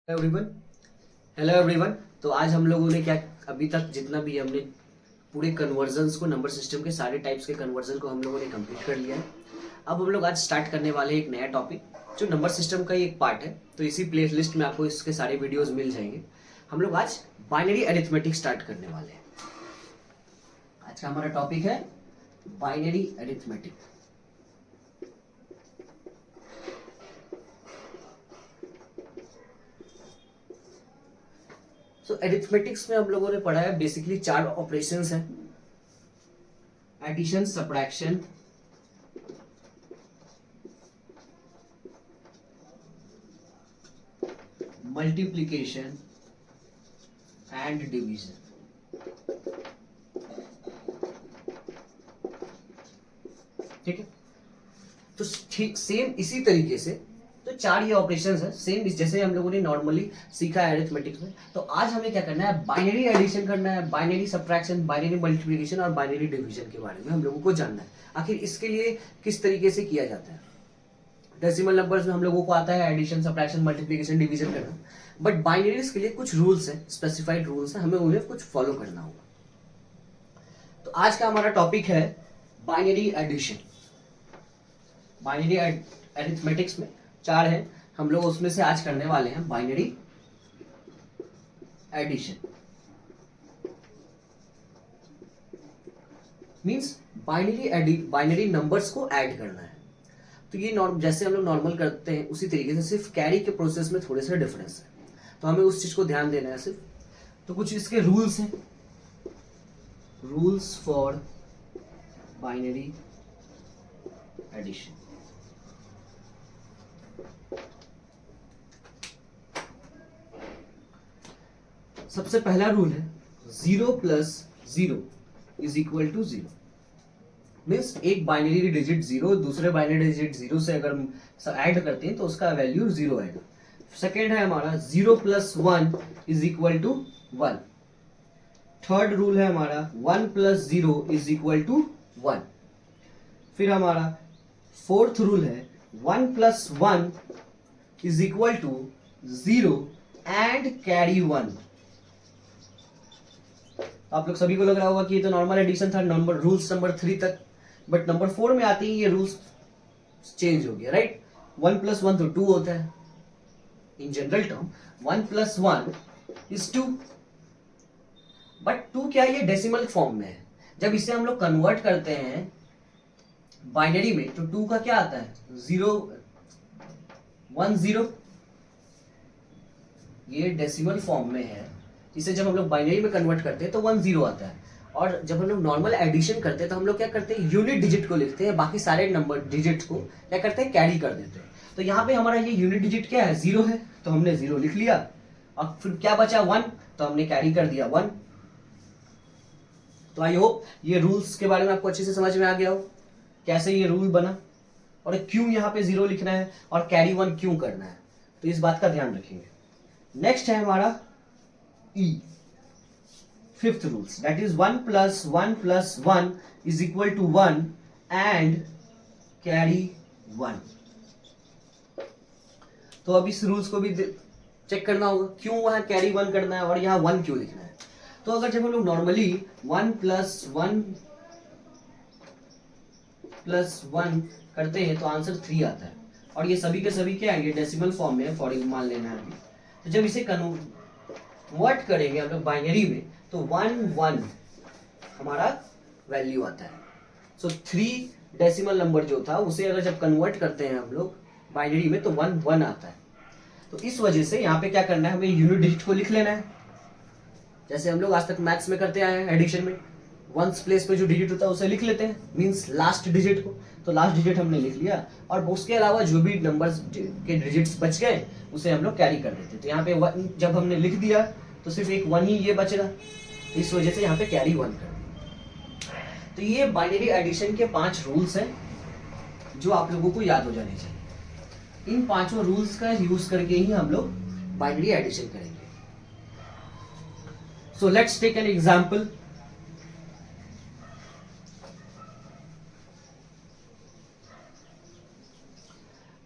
Everyone. Hello everyone. तो आज हम लोगों ने क्या अभी तक जितना भी हमने पूरे कन्वर्जन्स को नंबर सिस्टम के सारे टाइप्स के कन्वर्जन को हम लोगों ने कंप्लीट कर लिया है। अब हम लोग आज स्टार्ट करने वाले हैं एक नया टॉपिक जो नंबर सिस्टम का ही एक पार्ट है। तो इसी प्ले लिस्ट में आपको इसके सारे वीडियोज मिल जाएंगे। हम लोग आज बाइनरी अरिथमेटिक स्टार्ट करने वाले हैं। आज का हमारा टॉपिक है बाइनरी अरिथमेटिक। सो अरिथमेटिक्स में हम लोगों ने पढ़ा है बेसिकली 4 ऑपरेशंस हैं: addition, subtraction, multiplication and division. ठीक है। तो ठीक सेम इसी तरीके से तो 4 ये ऑपरेशंस है सेम जैसे हम लोगों ने नॉर्मली सीखा है अरिथमेटिक्स में। तो आज हमें क्या करना है, बाइनरी एडिशन करना है, बाइनरी सब्ट्रैक्शन, बाइनरी मल्टीप्लिकेशन और बाइनरी डिवीजन के बारे में हम लोगों को जानना है। आखिर इसके लिए किस तरीके से किया जाता है। डेसिमल नंबर्स में हम लोगों को आता है एडिशन, सब्ट्रैक्शन, मल्टीप्लिकेशन, डिवीजन करना, बट बाइनरीज के लिए कुछ रूल्स हैं, स्पेसिफाइड रूल्स हैं, हमें उन्हें कुछ फॉलो करना होगा। तो आज का हमारा टॉपिक है बाइनरी एडिशन। बाइनरी अरिथमेटिक्स में 4 है, हम लोग उसमें से आज करने वाले हैं binary addition. Means binary numbers को ऐड करना है। तो ये जैसे हम लोग नॉर्मल करते हैं उसी तरीके से, सिर्फ कैरी के प्रोसेस में थोड़े से डिफरेंस है। तो हमें उस चीज को ध्यान देना है सिर्फ। तो कुछ इसके रूल्स हैं, रूल्स फॉर बाइनरी एडिशन। सबसे पहला रूल है 0 + 0 = 0। मीन्स एक बाइनरी डिजिट 0 दूसरे बाइनरी डिजिट 0 से अगर हम ऐड करते हैं तो उसका वैल्यू 0 आएगा। सेकेंड है हमारा 0 + 1 = 1। थर्ड रूल है हमारा 1 + 0 = 1। फिर हमारा फोर्थ रूल है 1 + 1 = 0 एंड कैरी 1। आप लोग सभी को लग रहा होगा कि ये तो नॉर्मल एडिशन था, नंबर रूल्स नंबर 3 तक, बट नंबर 4 में आते ही ये रूल्स चेंज हो गया, राइट। 1 + 1 तो 2 होता है इन जनरल टर्म। 1 + 1 = 2, बट 2 क्या, ये डेसिमल फॉर्म में है। जब इसे हम लोग कन्वर्ट करते हैं बाइनरी में तो 2 का क्या आता है, 0 1 0। ये डेसिमल फॉर्म में है, इसे जब हम लोग बाइनरी में कन्वर्ट करते हैं तो 1 0 आता है। और जब हम लोग नॉर्मल एडिशन करते हैं तो हम लोग क्या करते हैं, यूनिट डिजिट को लिखते हैं, बाकी सारे नंबर डिजिट्स को क्या करते हैं, कैरी कर देते हैं। तो यहाँ पे हमारा ये यूनिट डिजिट क्या है, 0 है, तो हमने 0 लिख लिया। और फिर क्या बचा, 1, तो हमने कैरी कर दिया 1। तो आई होप ये रूल्स के बारे में आपको अच्छे से समझ में आ गया हो, कैसे ये रूल बना और क्यों यहाँ पे 0 लिखना है और कैरी 1 क्यों करना है। तो इस बात का ध्यान रखेंगे। नेक्स्ट है हमारा E, fifth rules, that is 1 + 1 + 1 = 1 and carry 1। तो अब इस रूल्स को भी चेक करना होगा, क्यों वहां कैरी 1 करना है और यहाँ 1 क्यों लिखना है। तो अगर जब हम लोग नॉर्मली 1 + 1 + 1 करते हैं तो आंसर 3 आता है। और ये सभी के सभी क्या है, ये डेसिमल फॉर्म में है, फॉर मान लेना है अभी। तो जब इसे कन्वर्ट करेंगे हम लोग बाइनरी में तो 1 1 हमारा वैल्यू आता है। सो 3 डेसिमल नंबर जो था उसे अगर जब कन्वर्ट करते हैं हम लोग बाइनरी में तो 1 1 आता है। तो इस वजह से यहाँ पे क्या करना है, हमें यूनिट डिजिट को लिख लेना है, जैसे हम लोग आज तक मैथ्स में करते आए हैं एडिशन में। वंस प्लेस पे जो डिजिट होता है उसे लिख लेते हैं, मींस लास्ट डिजिट को। तो लास्ट डिजिट हमने लिख लिया और उसके अलावा जो भी नंबर्स के डिजिट्स बच गए उसे हम लोग कैरी कर देते हैं। तो यहाँ पे जब हमने लिख दिया तो सिर्फ एक 1 ही ये बचेगा, तो इस वजह से यहाँ पे कैरी 1 कर दिया। तो ये बाइनरी एडिशन के 5 रूल्स हैं जो आप लोगों को याद हो जाने चाहिए। इन 5 रूल्स का यूज करके ही हम लोग बाइनरी एडिशन करेंगे। So let's take an example.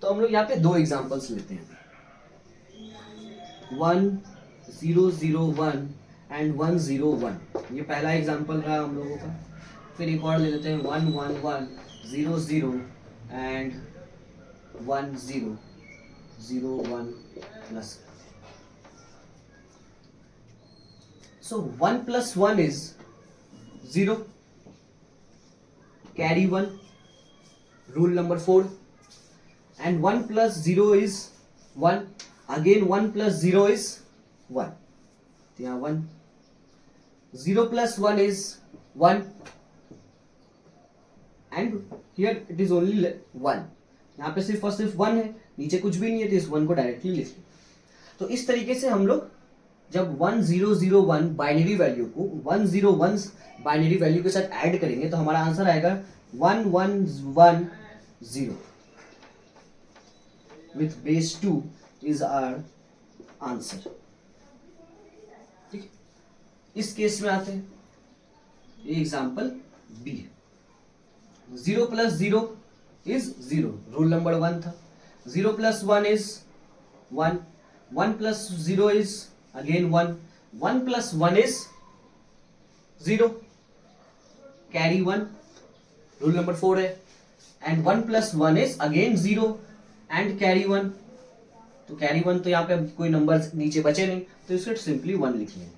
तो हम लोग यहाँ पे 2 एग्जांपल्स लेते हैं। 1001 एंड 101। ये पहला एग्जांपल रहा हम लोगों का। फिर एक और ले लेते हैं 11100 and 1001 plus. So 1 plus 1 is 0. Carry 1. Rule number 4. And 1 plus 0 is 1. Again 1 plus 0 is 1. So यहाँ 1. 0 plus 1 is 1. And here it is only 1. यहाँ पे सिर्फ और सिर्फ 1 है, नीचे कुछ भी नहीं है, तो इस 1 को डायरेक्टली लिख लें। तो इस तरीके से हम लोग जब 1001 बाइनरी वैल्यू को 101 बाइनरी वैल्यू के साथ ऐड करेंगे तो हमारा आंसर आएगा 1110 with base 2 is our answer. ठीक, इस केस में आते हैं, ये एग्जांपल बी है। 0 प्लस 0 इज 0, रूल नंबर 1 था। 0 plus 1 is 1, 1 plus 0 is again 1, 1 plus 1 is 0, carry 1, rule number 4 है। and 1 plus 1 is again 0 and carry 1, तो carry 1 तो यहाँ पे कोई नंबर नीचे बचे नहीं, तो इसको सिंपली 1 लिख लेंगे।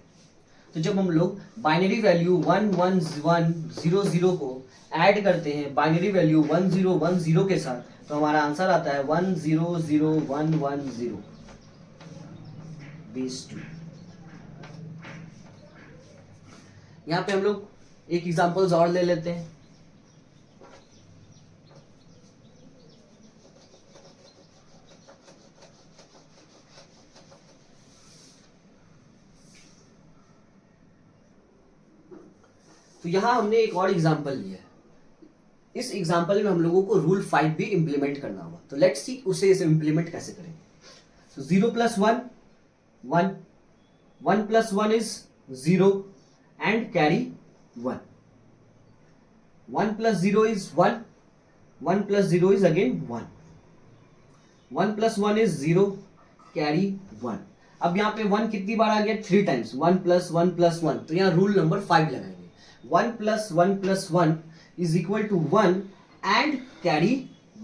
तो जब हम लोग बाइनरी वैल्यू 11100 को ऐड करते हैं बाइनरी वैल्यू 1010 के साथ, तो हमारा आंसर आता है 100110 बेस 2। यहां पे हम लोग एक एग्जांपल्स और ले लेते हैं। तो यहां हमने एक और एग्जांपल लिया है। इस एग्जांपल में हम लोगों को रूल 5 भी इंप्लीमेंट करना होगा, तो लेट्स सी उसे इसे इंप्लीमेंट कैसे करेंगे। तो 0 plus 1 1, 1 plus 1 is 0 and carry 1, 1 plus 0 is 1, 1 plus 0 is again 1, 1 plus 1 is 0, carry 1। अब यहाँ पे 1 कितनी बार आ गया? 3 टाइम्स, 1 plus 1 plus 1, तो यहाँ रूल नंबर 5 लगाएंगे। 1 plus 1 plus 1 is equal to 1 and carry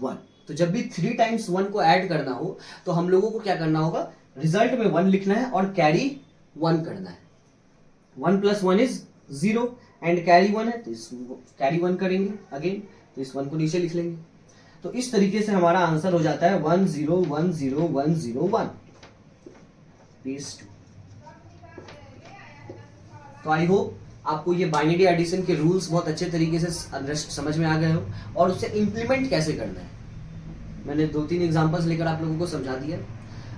1। तो जब भी 3 टाइम्स 1 को ऐड करना हो तो हम लोगों को क्या करना होगा? रिजल्ट में 1 लिखना है और कैरी 1 करना है। 1 प्लस 1 इज 0 एंड कैरी 1 है, तो इस कैरी 1 करेंगे अगेन, तो इस 1 को नीचे लिख लेंगे। तो इस तरीके से हमारा आंसर हो जाता है 1010101 बेस 2। तो आई होप आपको ये बाइनरी एडिशन के रूल्स बहुत अच्छे तरीके से समझ में आ गए हो और उसे इंप्लीमेंट कैसे करना है। मैंने 2-3 एग्जांपल्स लेकर आप लोगों को समझा दिया।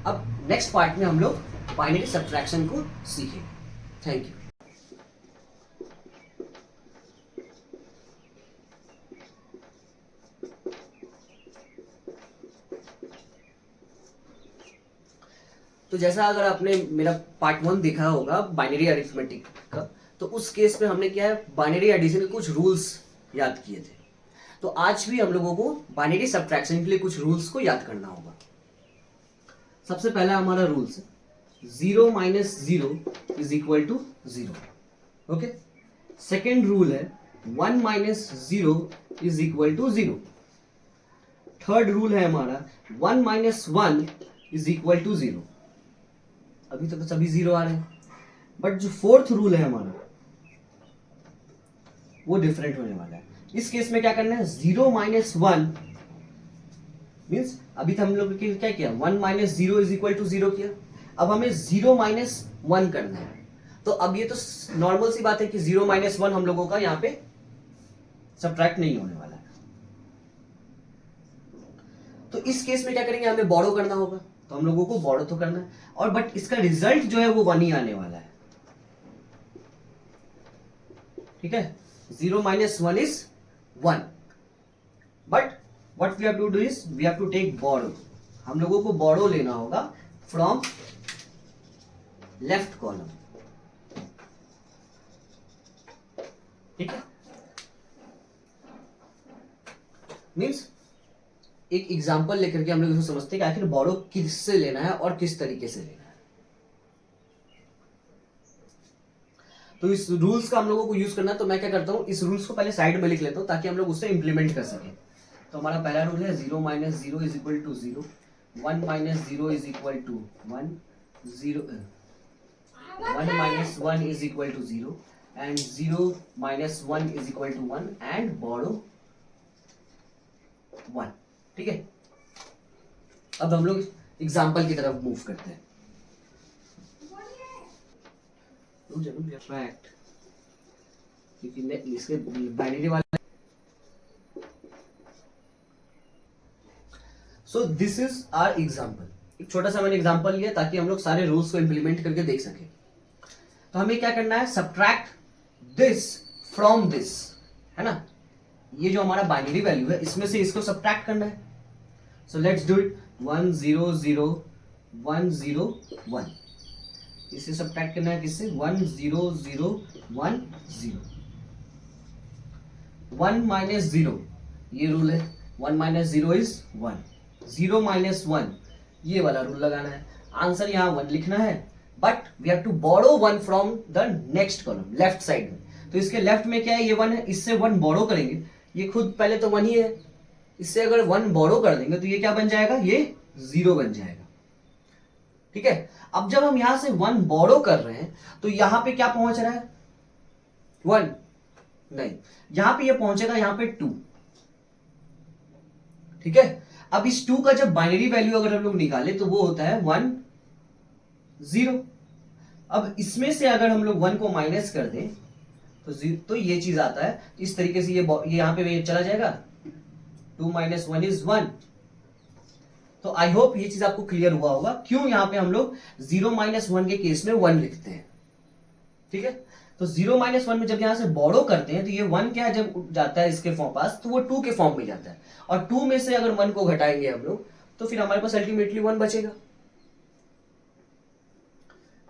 अब नेक्स्ट पार्ट में हम लोग बाइनरी सब्ट्रैक्शन को सीखेंगे। Thank you. तो जैसा अगर आपने मेरा पार्ट 1 देखा होगा बाइनरी अरिथमेटिक का, तो उस केस में हमने क्या है, बाइनरी एडिशन के कुछ रूल्स याद किए थे। तो आज भी हम लोगों को बाइनरी सब्ट्रैक्शन के लिए कुछ रूल्स को याद करना होगा। सबसे पहला हमारा रूल्स है 0 minus 0 is equal to 0। Okay, second rule है 1 minus 0 is equal to 0। Third rule है हमारा 1 माइनस 1 इज इक्वल टू 0। अभी तक तो सभी 0 आ रहे हैं, बट जो फोर्थ रूल है हमारा वो डिफरेंट होने वाला है। इस केस में क्या करना है, 0 माइनस 1 मीन्स अभी तो हम लोग क्या किया, 1 माइनस 0 इज इक्वल टू 0 किया। अब हमें 0 माइनस 1 करना है। तो अब ये तो नॉर्मल सी बात है कि 0 माइनस 1 हम लोगों का यहाँ पे सब्ट्रैक्ट नहीं होने वाला है। तो इस केस में क्या करेंगे, हमें बोरो करना होगा। तो हम लोगों को बोरो तो करना है, और बट इसका रिजल्ट जो है वो 1 ही आने वाला है। ठीक है, 0 minus 1 is 1, but what we have to do is we have to take borrow। हम लोगों को borrow लेना होगा from left column। ठीक है, मीन्स एक एग्जांपल लेकर के हम लोग इसको समझते हैं कि आखिर borrow किससे लेना है और किस तरीके से लेना है। तो इस रूल्स का हम लोगों को यूज करना है, तो मैं क्या करता हूँ, इस रूल्स को पहले साइड में लिख लेता हूँ ताकि हम लोग उससे इंप्लीमेंट कर सकें। तो हमारा पहला रूल है 0 minus 0 is equal to 0, 1 minus 0 is equal to 1, 0 1 minus 1 is equal to 0 and 0 minus 1 is equal to 1 and borrow 1। ठीक है, अब हम लोग एग्जाम्पल की तरफ मूव करते हैं। फैक्ट, क्योंकि इसके बाइनरी वाला, so this is our example. एक छोटा सा मैंने एग्जाम्पल लिया ताकि हम लोग सारे रूल्स को इंप्लीमेंट करके देख सके। तो हमें क्या करना है, सब्ट्रैक्ट दिस फ्रॉम दिस, है ना, ये जो हमारा बाइनरी वैल्यू है इसमें से इसको सब्ट्रैक्ट करना है। सो लेट्स डू इट, 1 0 0 1 0 1, इसे सब्ट्रैक्ट करना है किससे, 1 0 0 1 0, 1 माइनस 0, ये रूल है, 1 माइनस 0 इज 1, 0 माइनस 1, ये वाला रूल लगाना है। आंसर यहाँ 1 लिखना है, but we have to borrow 1 from the next column, left side में। तो इसके लेफ्ट में क्या है, ये 1 है, इससे 1 बोरो करेंगे, ये खुद पहले तो 1 ही है, इससे अगर 1 बोरो कर देंगे तो ये क्या बन जाएगा, ये 0 बन जाएगा। ठीक है, अब जब हम यहां से 1 बोरो कर रहे हैं तो यहां पे क्या पहुंच रहा है, 1 नहीं, यहां पे ये पहुंचेगा यहां पे 2। ठीक है, अब इस 2 का जब बाइनरी वैल्यू अगर हम लोग निकाले तो वो होता है 1 0। अब इसमें से अगर हम लोग 1 को माइनस कर दें तो ये चीज आता है इस तरीके से, ये यहां पे चला जाएगा, 2 माइनस 1 इज 1। तो आई होप ये चीज आपको क्लियर हुआ होगा क्यों यहां पे हम लोग 0 माइनस 1 के केस में 1 लिखते हैं। ठीक है, तो 0 माइनस 1 में जब यहां से बोरो करते हैं तो ये 1 क्या है, जब जाता है इसके फॉर्म पास तो वो 2 के फॉर्म में जाता है, और 2 में से अगर 1 को घटाएंगे हम लोग तो फिर हमारे पास अल्टीमेटली 1 बचेगा।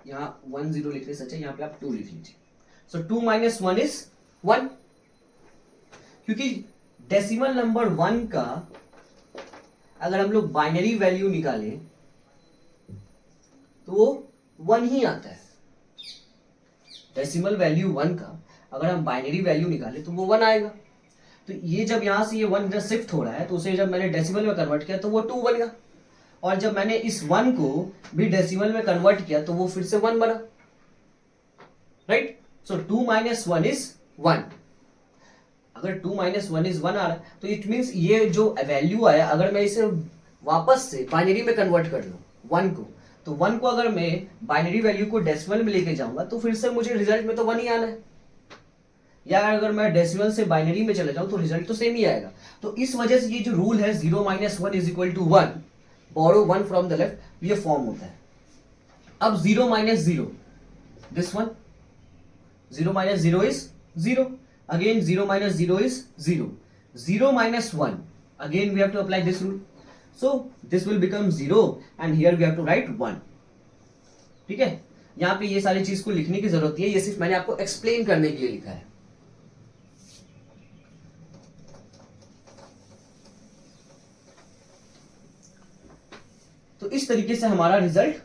यहां 1 0 लिख रहे सच है, यहां पे आप 2 लिख लीजिए। सो 2 माइनस 1 इज 1, क्योंकि डेसिमल नंबर 1 का अगर हम लोग बाइनरी वैल्यू निकालें तो वो 1 ही आता है। डेसिमल वैल्यू 1 का अगर हम बाइनरी वैल्यू निकालें तो वो 1 आएगा। तो ये जब यहां से ये 1 इधर शिफ्ट हो रहा है तो उसे जब मैंने डेसिमल में कन्वर्ट किया तो वो 2 बन गया, और जब मैंने इस 1 को भी डेसिमल में कन्वर्ट किया तो वो फिर से 1 बना। Right, so 2 minus 1 is 1। अगर 2 माइनस 1 इज 1 आ रहा है तो इट मीन्स ये जो वैल्यू आया अगर मैं इसे वापस से बाइनरी में कन्वर्ट कर लूं 1 को, तो 1 को अगर मैं बाइनरी वैल्यू को डेसिमल में लेके जाऊंगा तो फिर से मुझे रिजल्ट में तो 1 ही आना है, या अगर मैं डेसिमल से बाइनरी में चले जाऊं तो रिजल्ट तो सेम ही आएगा। तो इस वजह से ये जो रूल है 0 minus 1 is equal to 1, borrow 1 from the left, ये फॉर्म होता है। अब 0 minus 0, this one, 0 minus 0 is 0, again 0 minus 0 is 0, 0 minus 1, again we have to apply this rule, so this will become 0 and here we have to write 1। ठीक है, यहां पे ये सारी चीज को लिखने की जरूरत नहीं है, ये सिर्फ मैंने आपको एक्सप्लेन करने के लिए लिखा है। तो इस तरीके से हमारा रिजल्ट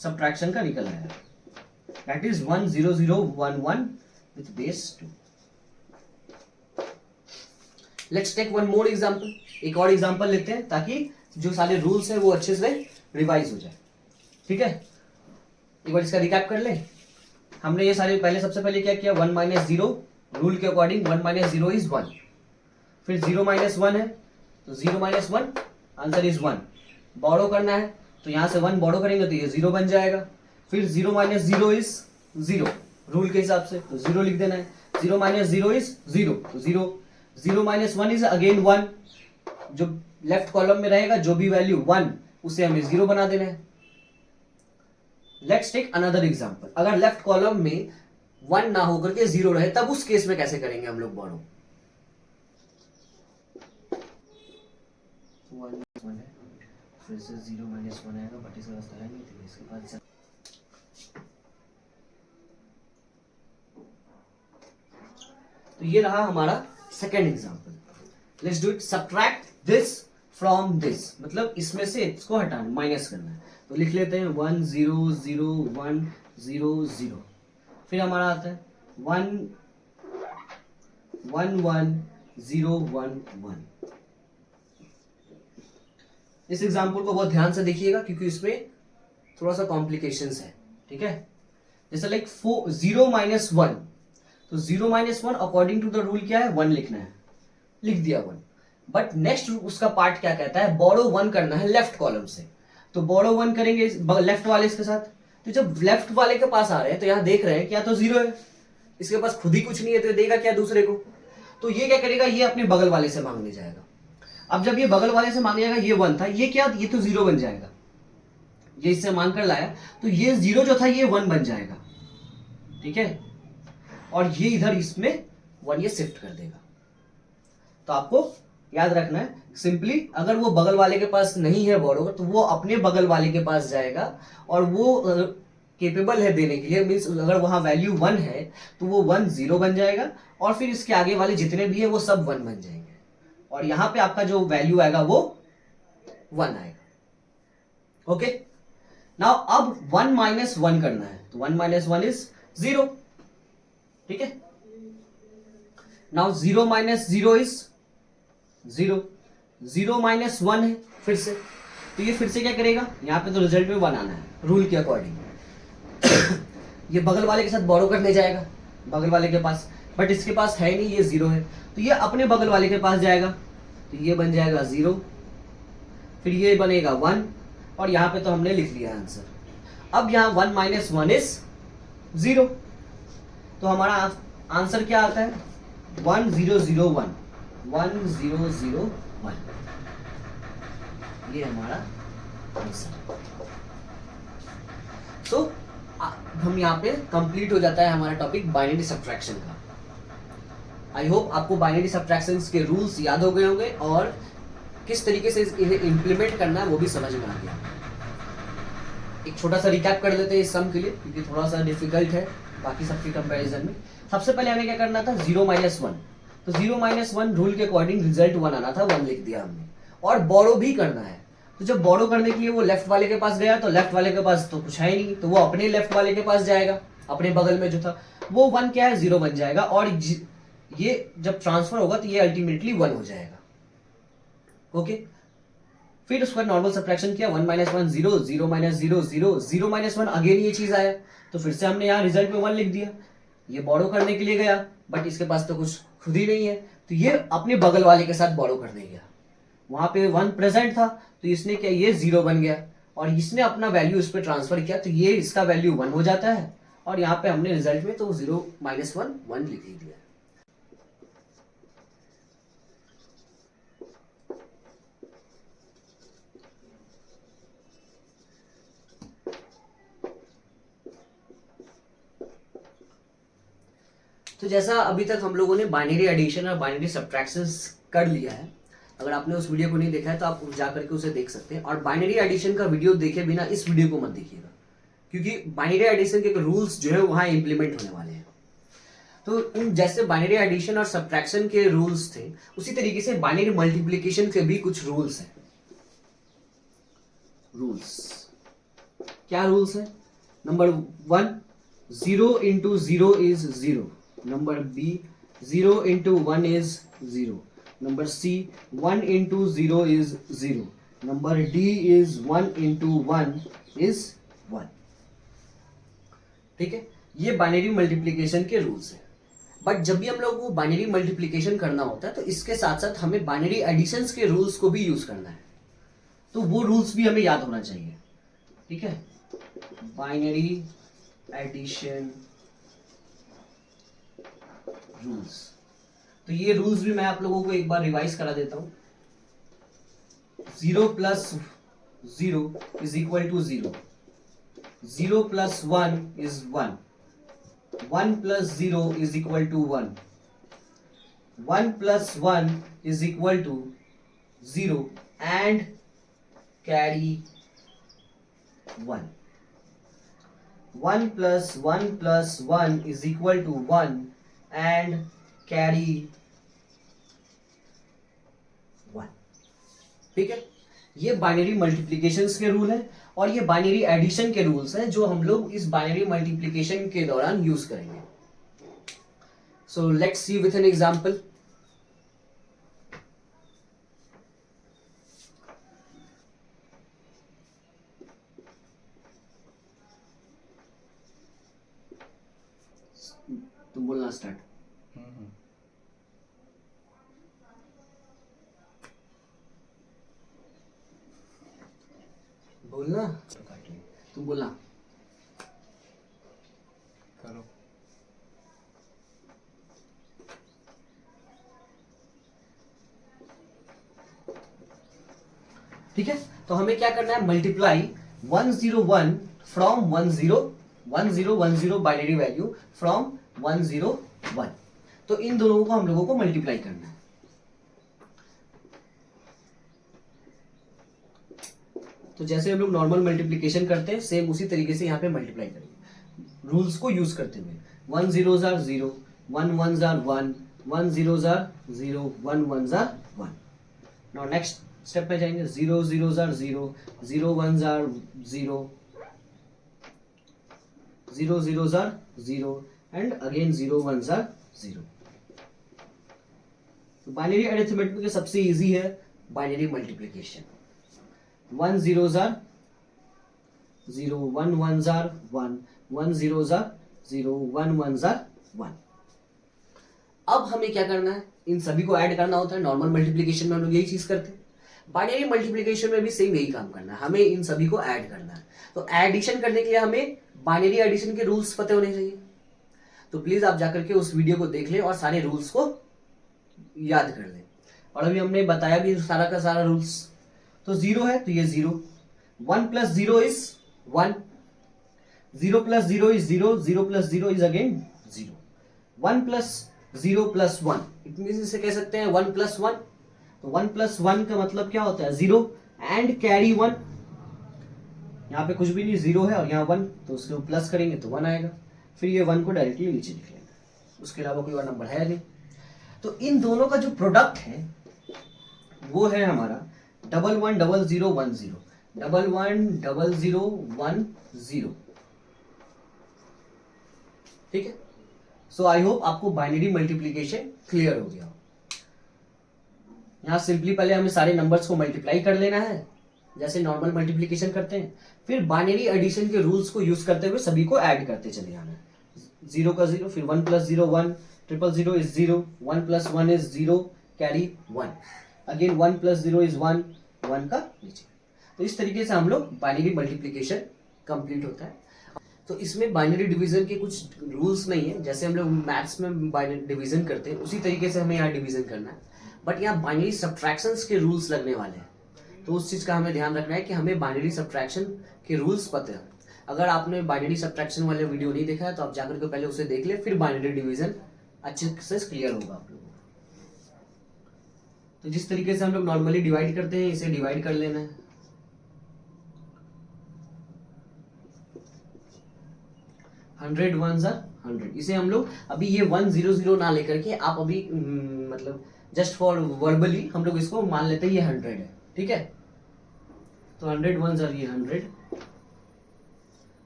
सब्ट्रैक्शन का निकल आया, that is 1 0 0 1 1 with base 2। Let's take one more example, एक और एग्जाम्पल लेते हैं ताकि जो सारे रूल्स है वो अच्छे से रिवाइज हो जाए। ठीक है, एक बार इसका रिकैप कर ले। हमने ये सारे सबसे पहले क्या किया, 1 माइनस 0 रूल के अकॉर्डिंग 1 माइनस 0 इज 1, फिर 0 माइनस 1 है तो 0 माइनस 1 आंसर इज 1, बोरो करना है तो यहां से 1 बोरो करेंगे तो ये 0 बन जाएगा, फिर 0 माइनस 0 इज 0 रूल के हिसाब से तो 0 लिख देना है, 0 माइनस 0 इज 0 तो 0, 0 माइनस 1 इज अगेन 1, जो लेफ्ट कॉलम में रहेगा जो भी वैल्यू 1 उसे हमें 0 बना देना है। लेट्स टेक अनदर एग्जांपल, अगर लेफ्ट कॉलम में 1 ना होकर के 0 रहे तब उस केस में कैसे करेंगे हम लोग बोरो। 1 है फिर से 0 माइनस 1 आएगा, बट इसका रास्ता है नहीं तो इसके बाद तो ये रहा हमारा second example. Let's do it, subtract this from this, मतलब इसमें से इसको हटाना, माइनस करना है। तो लिख लेते हैं 1 0 0 1 0 0, फिर हमारा आता है 1 1 1 0 1 1। इस एग्जाम्पल को बहुत ध्यान से देखिएगा क्योंकि इसमें थोड़ा सा कॉम्प्लिकेशंस है, ठीक है। जैसे लाइक 0 - 1, तो 0 - 1 अकॉर्डिंग टू द रूल क्या है, 1 लिखना है, लिख दिया 1। बट नेक्स्ट उसका पार्ट क्या कहता है, बोरो 1 करना है लेफ्ट कॉलम से, तो बोरो 1 करेंगे लेफ्ट वाले इसके साथ। तो जब लेफ्ट वाले के पास आ रहे हैं तो यहाँ देख रहे हैं क्या, तो 0 है, इसके पास खुद ही कुछ नहीं है तो देगा क्या दूसरे को, तो ये क्या करेगा, ये अपने बगल वाले से मांगने जाएगा। अब जब ये बगल वाले से मांगने जाएगा, ये 1 था, ये क्या, ये तो 0 बन जाएगा, ये इससे मांग कर लाया तो ये 0 जो था ये 1 बन जाएगा, ठीक है। और ये इधर इसमें 1 ये शिफ्ट कर देगा। तो आपको याद रखना है सिंपली, अगर वो बगल वाले के पास नहीं है बोरो तो वो अपने बगल वाले के पास जाएगा और वो केपेबल है देने के लिए, मीन्स अगर वहां वैल्यू 1 है तो वो 1 0 बन जाएगा और फिर इसके आगे वाले जितने भी है वो सब 1 बन जाएंगे और यहाँ पे आपका जो वैल्यू आएगा वो 1 आएगा। ओके, नाउ अब 1 - 1 करना है, तो 1 - 1 इज 0, ठीक है। नाउ 0 - 0 इज 0, 0 - 1 है फिर से, तो ये फिर से क्या करेगा, यहाँ पे तो रिजल्ट में 1 आना है रूल के अकॉर्डिंग। ये बगल वाले के साथ बोरो करने जाएगा बगल वाले के पास, बट इसके पास है नहीं, ये 0 है, तो ये अपने बगल वाले के पास जाएगा, तो ये बन जाएगा 0, फिर ये बनेगा 1 और यहाँ पे तो हमने लिख लिया आंसर। अब यहाँ 1 - 1 इज 0, तो हमारा आंसर क्या आता है, 1 0 0 1, 1 0 0 1, ये हमारा आंसर। सो हम यहाँ पे कंप्लीट हो जाता है हमारा टॉपिक बाइनरी सब्ट्रैक्शन का। आई होप आपको बाइनरी सब्ट्रैक्शंस के रूल्स याद हो गए होंगे और किस तरीके से इन्हें इंप्लीमेंट करना है वो भी समझ में आ गया। एक छोटा सा रिकैप कर लेते हैं इस सम के लिए क्योंकि थोड़ा सा डिफिकल्ट है बाकी सबके कंपैरिजन में। सबसे पहले हमें क्या करना था, 0 - 1, तो 0 - 1 रूल के अकॉर्डिंग रिजल्ट 1 आना था, 1 लिख दिया हमने। और बोरो भी करना है, तो जब बोरो करने के लिए वो लेफ्ट वाले के पास गया तो लेफ्ट वाले के पास तो कुछ है ही नहीं, तो वो अपने लेफ्ट वाले के पास जाएगा, अपने बगल में जो था वो 1 क्या है, 0 बन जाएगा और ये जब ट्रांसफर होगा तो ये अल्टीमेटली 1 हो जाएगा। ओके, फिर उसका नॉर्मल सब्ट्रैक्शन किया, 1 - 1 0, 0 - 0 0, 0 - 1 अगेन ये चीज आया, तो फिर से हमने यहाँ रिजल्ट में 1 लिख दिया। ये बोरो करने के लिए गया बट इसके पास तो कुछ खुद ही नहीं है, तो ये अपने बगल वाले के साथ बोरो करने गया, वहां पे 1 प्रेजेंट था तो इसने क्या, ये 0 बन गया और इसने अपना वैल्यू इस पर ट्रांसफर किया तो ये इसका वैल्यू 1 हो जाता है और यहाँ पे हमने रिजल्ट में तो 0 - 1 1 लिख ही दिया। तो जैसा अभी तक हम लोगों ने बाइनरी एडिशन और बाइनरी सब्ट्रैक्शंस कर लिया है, अगर आपने उस वीडियो को नहीं देखा है तो आप जा करके उसे देख सकते हैं। और बाइनरी एडिशन का वीडियो देखे बिना इस वीडियो को मत देखिएगा क्योंकि बाइनरी एडिशन के रूल्स जो है वहां इंप्लीमेंट होने वाले हैं। तो उन जैसे बाइनरी एडिशन और सब्ट्रैक्शन के रूल्स थे उसी तरीके से बाइनरी मल्टीप्लिकेशन के भी कुछ रूल्स हैं। रूल्स क्या रूल्स है, number 1 0 × 0 is 0, number B 0 × 1 is 0, number C 1 × 0 is 0, number D is 1 × 1 is 1। ठीक है, ये बाइनरी मल्टीप्लिकेशन के रूल्स हैं। बट जब भी हम लोग को बाइनरी मल्टीप्लिकेशन करना होता है तो इसके साथ साथ हमें बाइनरी एडिशंस के रूल्स को भी यूज करना है, तो वो रूल्स भी हमें याद होना चाहिए। ठीक है, बाइनरी एडिशन रूल्स, तो ये रूल्स भी मैं आप लोगों को एक बार रिवाइज करा देता हूं। 0 + 0 is equal to 0, 0 + 1 is 1, 1 + 0 is equal to 1, 1 + 1 is equal to 0 and carry 1, 1 + 1 + 1 is equal to 1 and carry 1। ठीक है, ये बाइनरी मल्टीप्लिकेशंस के रूल है और ये बाइनरी एडिशन के रूल्स हैं जो हम लोग इस बाइनरी मल्टीप्लिकेशन के दौरान यूज करेंगे. So let's see with an example. तुम बोलना स्टार्ट. बोलना. तुम बोलना. करो. ठीक है, तो हमें क्या करना है, multiply 101 from 10 binary value from 101. तो इन दोनों को हम लोगों को मल्टीप्लाई करना है. तो जैसे हम लोग नॉर्मल मल्टीप्लिकेशन करते हैं सेम उसी तरीके से यहाँ पे मल्टीप्लाई करेंगे रूल्स को यूज करते हुए. 1 zeros are 0, 1 ones are 1, 1 zeros are 0, 1 ones are 1. Now next step में जाएंगे. 0 zeros are 0, 0 ones are 0, 0 zeros are 0 and again 0 ones are 0. तो बाइनरी अरिथमेटिक में सबसे इजी है binary multiplication. 1 zeros are 0, 1 ones are 1, 1 zeros are 0, 1 ones are 1. अब हमें क्या करना है, इन सभी को ऐड करना होता है. नॉर्मल मल्टीप्लिकेशन में हम लोग यही चीज करते हैं. बाइनरी मल्टीप्लिकेशन में भी सेम यही काम करना है, हमें इन सभी को ऐड करना है. तो एडिशन करने के लिए हमें बाइनरी एडिशन के रूल्स पते होने चाहिए. तो प्लीज आप जाकर के उस वीडियो को देख लें और सारे रूल्स को याद कर लें. और अभी हमने बताया भी सारा का सारा रूल्स. तो 0 है तो ये 0, 1 plus 0 is 1, 0 plus 0 is 0, 0 plus 0 is again 0, 1 plus 0 plus 1 it means इसे कह सकते हैं 1 plus 1. तो 1 plus 1 का मतलब क्या होता है, 0 एंड कैरी 1. यहाँ पे कुछ भी नहीं, 0 है और यहाँ 1, तो उसके प्लस करेंगे तो 1 आएगा. फिर ये 1 को डायरेक्टली नीचे लिख लेंगे, उसके अलावा कोई और नंबर है नहीं. तो इन दोनों का जो प्रोडक्ट है वो है हमारा 110010, 110010. ठीक है. सो आई होप आपको बाइनरी मल्टीप्लिकेशन क्लियर हो गया. यहां सिंपली पहले हमें सारे नंबर्स को मल्टीप्लाई कर लेना है जैसे नॉर्मल मल्टीप्लिकेशन करते हैं. फिर बाइनरी एडिशन के रूल्स को यूज करते हुए सभी को ऐड करते चले जाना है. 0 का 0, फिर 1 plus 0 1, 000 is 0, 1 plus 1 is 0, carry 1, again 1 plus 0 is 1, 1 का नीचे. तो इस तरीके से हम लोग बाइनरी मल्टीप्लिकेशन कंप्लीट होता है. तो इसमें बाइनरी डिवीजन के कुछ रूल्स नहीं है. जैसे हम लोग मैथ्स में बाइनरी डिवीजन करते हैं उसी तरीके से हमें यहाँ डिवीजन करना है. बट यहाँ बाइनरी सब्ट्रैक्शंस के रूल्स लगने वाले हैं. तो उस चीज का हमें ध्यान रखना है कि हमें बाइनरी सब्ट्रैक्शन के रूल्स पता है. अगर आपने बाइनरी सब्ट्रैक्शन वाले वीडियो नहीं देखा है तो आप जाकर के पहले उसे देख ले, फिर बाइनरी डिवीजन अच्छे से क्लियर होगा आप लोगों को. तो जिस तरीके से हम लोग नॉर्मली डिवाइड करते हैं इसे डिवाइड कर लेना है. 100 ones are 100. इसे हम लोग अभी ये 100 ना लेकर के आप अभी मतलब जस्ट फॉर वर्बली हम लोग इसको मान लेते हैं ये 100 है. ठीक है. तो 100 ones are ये 100.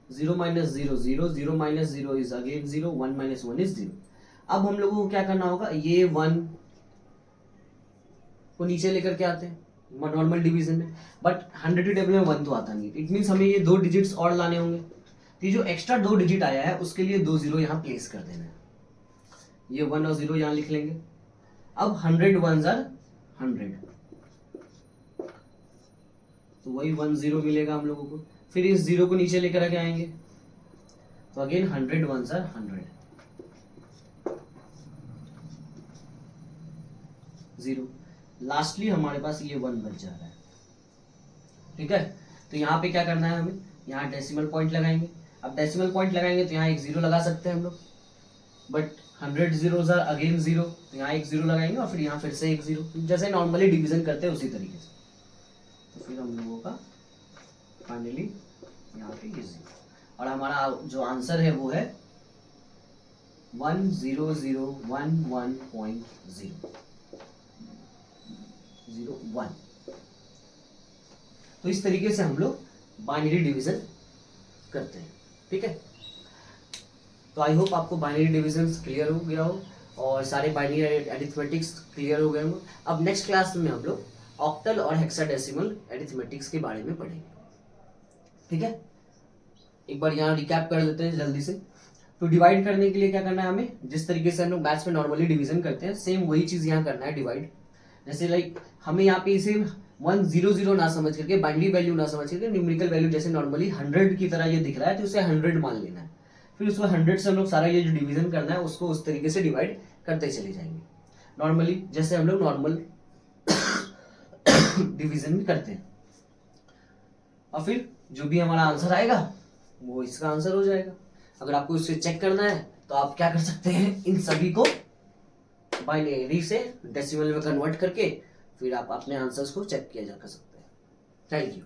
0 minus 0 0, 0 minus 0 is again 0, 1 minus 1 is 0. अब हम लोगों को क्या करना होगा, ये 1 को नीचे लेकर के आते हैं नॉर्मल डिवीजन में. बट 100 के टेबल में 1 तो आता नहीं. इट मींस हमें ये 2 डिजिट्स और लाने होंगे. तो ये जो एक्स्ट्रा 2 डिजिट आया है उसके लिए 2 0 यहाँ प्लेस कर देना है. ये 1 और 0 यहाँ लिख लेंगे. अब 100 ones are 100, तो वही 1 0 मिलेगा हम लोगों को. फिर इस 0 को नीचे लेकर आके आएंगे तो अगेन 100 ones are 100, 0. लास्टली हमारे पास ये 1 बच जा रहा है. ठीक है. तो यहाँ पे क्या करना है, हमें यहाँ डेसिमल पॉइंट लगाएंगे. अब डेसिमल पॉइंट लगाएंगे तो यहाँ एक 0 लगा सकते हैं हम लोग. बट 100 zeros are again 0, तो यहाँ एक 0 लगाएंगे और फिर यहाँ फिर से एक 0, जैसे नॉर्मली डिवीजन करते हैं उसी तरीके से. तो फिर हम लोगों का फाइनली यहाँ पे ये 0. और हमारा जो आंसर है वो है 10011.001. तो इस तरीके से हम लोग बाइनरी डिवीजन करते हैं। ठीक है, तो आई होप आपको बाइनरी डिवीजन क्लियर हो गया हो और सारे बाइनरी अरिथमेटिक्स क्लियर हो गए होंगे। अब नेक्स्ट क्लास में हम लोग ऑक्टल और हेक्साडेसिमल अरिथमेटिक्स के बारे में पढ़ेंगे। ठीक है, एक बार यहाँ रिकैप कर लेते हैं जल्दी से। तो डिवाइड करने के लिए क्या करना है हमें, जिस तरीके से हम लोग मैथ्स में नॉर्मली डिवीजन करते हैं सेम वही चीज यहाँ करना है, डिवाइड। जैसे लाइक हमें यहाँ पे इसे 100 ना समझ करके, बाइनरी वैल्यू ना समझ करके, न्यूमेरिकल वैल्यू जैसे नॉर्मली 100 की तरह ये दिख रहा है तो उसे 100 मान लेना है। फिर उसको 100 से हम लोग सारा ये जो डिवीजन करना है उसको उस तरीके से डिवाइड करते चले जाएंगे, नॉर्मली जैसे हम लोग नॉर्मल डिवीजन करते हैं। और फिर जो भी हमारा आंसर आएगा वो इसका आंसर हो जाएगा। अगर आपको इससे चेक करना है तो आप क्या कर सकते हैं, इन सभी को बाइनरी से डेसिमल में कन्वर्ट करके फिर आप अपने आंसर्स को चेक किया जा सकते हैं। Thank you.